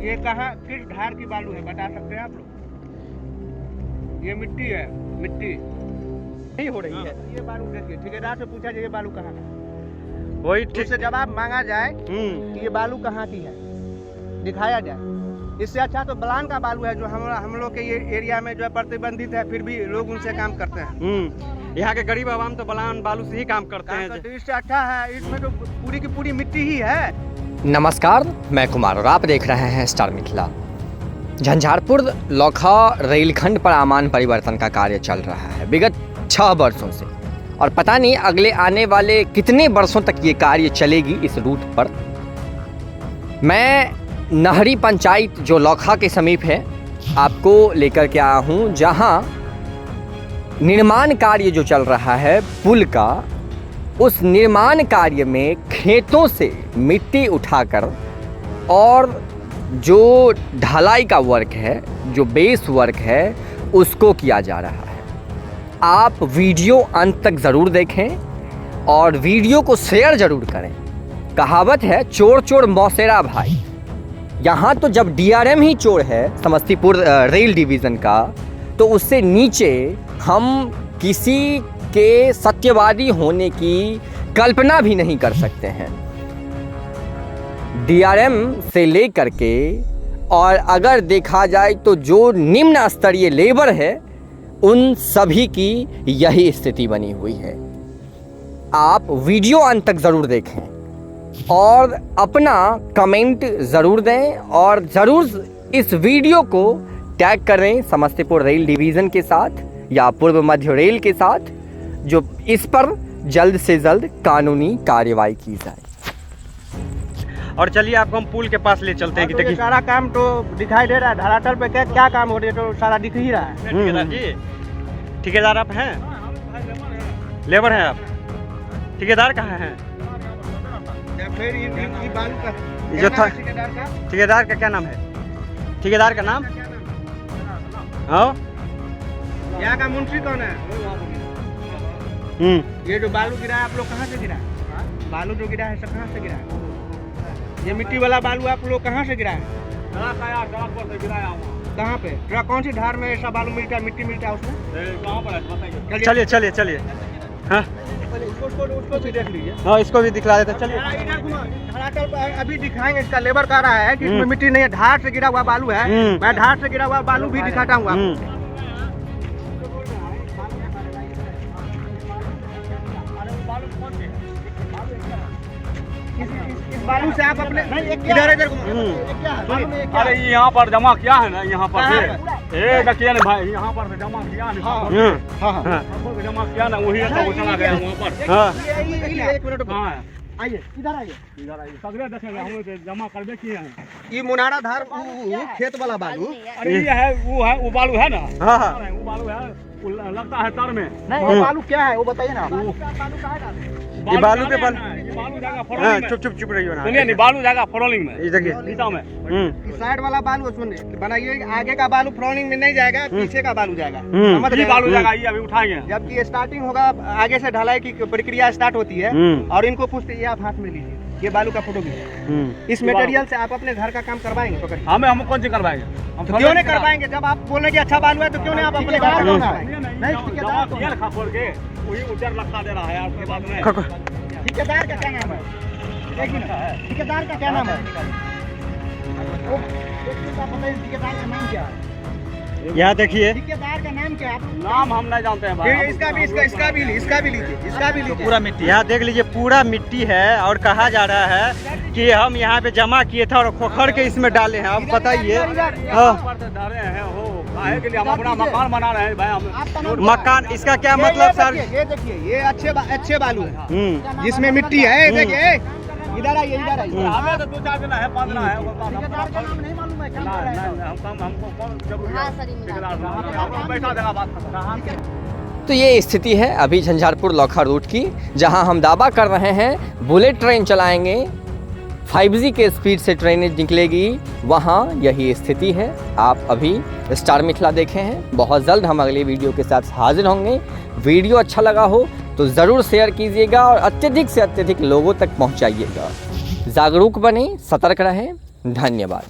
ये कहाँ किस धार की बालू है बता सकते हैं आप लोग? ये मिट्टी है, मिट्टी नहीं हो रही है। ये बालू देखिए, ठेकेदार से पूछा जाए ये बालू कहाँ है, वही उससे जवाब मांगा जाए कि ये बालू कहाँ की है, दिखाया जाए। इससे अच्छा तो बलान का बालू है जो हम लोग के ये एरिया में जो है प्रतिबंधित है, फिर भी लोग उनसे काम करते हैं। यहाँ के गरीब आवाम तो बलान बालू से ही काम करते हैं। तो इससे अच्छा है, इसमें तो पूरी की पूरी मिट्टी ही है। नमस्कार, मैं कुमार और आप देख रहे हैं स्टार मिथिला। झंझारपुर लोखा रेलखंड पर आमान परिवर्तन का कार्य चल रहा है विगत 6 वर्षों से, और पता नहीं अगले आने वाले कितने वर्षों तक ये कार्य चलेगी इस रूट पर। मैं नहरी पंचायत जो लोखा के समीप है आपको लेकर के आया हूँ, जहाँ निर्माण कार्य जो चल रहा है पुल का, उस निर्माण कार्य में खेतों से मिट्टी उठाकर और जो ढलाई का वर्क है, जो बेस वर्क है, उसको किया जा रहा है। आप वीडियो अंत तक ज़रूर देखें और वीडियो को शेयर ज़रूर करें। कहावत है चोर चोर मौसेरा भाई। यहाँ तो जब डीआरएम ही चोर है समस्तीपुर रेल डिवीज़न का, तो उससे नीचे हम किसी के सत्यवादी होने की कल्पना भी नहीं कर सकते हैं। डीआरएम से लेकर के, और अगर देखा जाए तो जो निम्न स्तरीय लेबर है, उन सभी की यही स्थिति बनी हुई है। आप वीडियो अंत तक ज़रूर देखें और अपना कमेंट ज़रूर दें, और ज़रूर इस वीडियो को टैग करें समस्तीपुर रेल डिवीज़न के साथ या पूर्व मध्य रेल के साथ, जो इस पर जल्द से जल्द कानूनी कार्रवाई की जाए। और चलिए आपको हम पुल के पास ले चलते हैं कि देखिए सारा काम तो दिखाई दे रहा है। धरातल पे क्या काम हो रहा है तो सारा दिख ही रहा है। ठेकेदार जी, ठेकेदार आप हैं? लेबर हैं आप? ठेकेदार कहाँ हैं? फिर ये बालू का जो था ठेकेदार का, ठेकेदार का क्या नाम है? ठेकेदार का नाम? हाँ, यहाँ का मुंशी कौन है? ये जो बालू गिरा है आप लोग कहाँ से गिरा है? बालू जो गिरा है सब कहाँ से गिरा है? ये मिट्टी वाला बालू आप लोग कहाँ से गिरा है? कहाँ पे? ट्रक कौन सी धार में ऐसा बालू मिलता है, मिट्टी मिलता है उसमें? चलिए चलिए चलिए। हाँ उसको भी देख लीजिए। हाँ, इसको भी दिखला देते हैं। चलिए धरातल पर अभी दिखाएंगे। इसका लेबर कह रहा है कि इसमें मिट्टी नहीं है, धार से गिरा हुआ बालू है। मैं धार से गिरा हुआ बालू भी दिखाता हूँ आपको। इस बालू से आप अपने इधर अरे यहाँ पर जमा किया है ना, यहाँ पर से देखिए ना भाई, यहाँ पर जमा किया ना, जमा किया ना, वही तो चला गया वहाँ पर। एक मिनट आइए, इधर आइए, सगरे देखेंगे हम जमा करबे किए हैं। ये मुनारा धार खेत वाला बालू। अरे ये है वो बालू है ना। हाँ, वो बालू है, लगता है तर में। नहीं, वो बालू क्या है वो बताइए ना। ये बालू के बालू जाएगा हाँ, फरोलिंग में। चुप रहिए ना। सुनिए नहीं, बालू जाएगा फरोलिंग में। ये देखिए नीचा में साइड वाला बालू सुनिए बनाइए, आगे का बालू फ्लोरिंग में नहीं जाएगा, पीछे का बालू जाएगा। ये बालू जाएगा, ये अभी उठाएंगे। जबकि स्टार्टिंग होगा, आगे से ढलाई की प्रक्रिया स्टार्ट होती है। और इनको पूछते ये आप हाथ में लीजिए, ये बालू का फोटो भी। इस मटेरियल से आप अपने घर का काम करवाएंगे? पकड़ हम कौन सी करवाएंगे? हम तो क्यों नहीं करवाएंगे? जब आप बोल रहे कि अच्छा बालू है तो क्यों नहीं आप अपने घर का करवाएंगे? वही उधर लगता दे रहा है आपके बाद में। ठेकेदार का क्या नाम है? ठेकेदार का क्या नाम है? ठेकेदार का नाम क्या है? यहाँ देखिए, ठेकेदार का नाम क्या है? नाम हम नहीं जानते हैं भाई। इसका भी लीजिए। पूरा मिट्टी यहाँ देख लीजिए, पूरा मिट्टी है। और कहा जा रहा है कि हम यहाँ पे जमा किए थे और खोखर के इसमें डाले हैं। अब बताइए, हम अपना मकान बना रहे हैं भाई। हम मकान, इसका क्या मतलब सर? ये देखिए, ये अच्छे बालू है जिसमें मिट्टी है। देखिए इधर आइए, हमें तो 2-4 दिन है, 5 दिन है। नहीं मालूम है क्या कर रहा है? हमको कौन बैठा देगा बात। तो ये स्थिति है अभी झंझारपुर लोखा रूट की, जहां हम दावा कर रहे हैं बुलेट ट्रेन चलाएंगे, 5G के स्पीड से ट्रेनें निकलेगी, वहाँ यही स्थिति है। आप अभी स्टार मिथिला देखे हैं। बहुत जल्द हम अगली वीडियो के साथ हाजिर होंगे। वीडियो अच्छा लगा हो तो ज़रूर शेयर कीजिएगा और अत्यधिक से अत्यधिक लोगों तक पहुँचाइएगा। जागरूक बने, सतर्क रहें। धन्यवाद।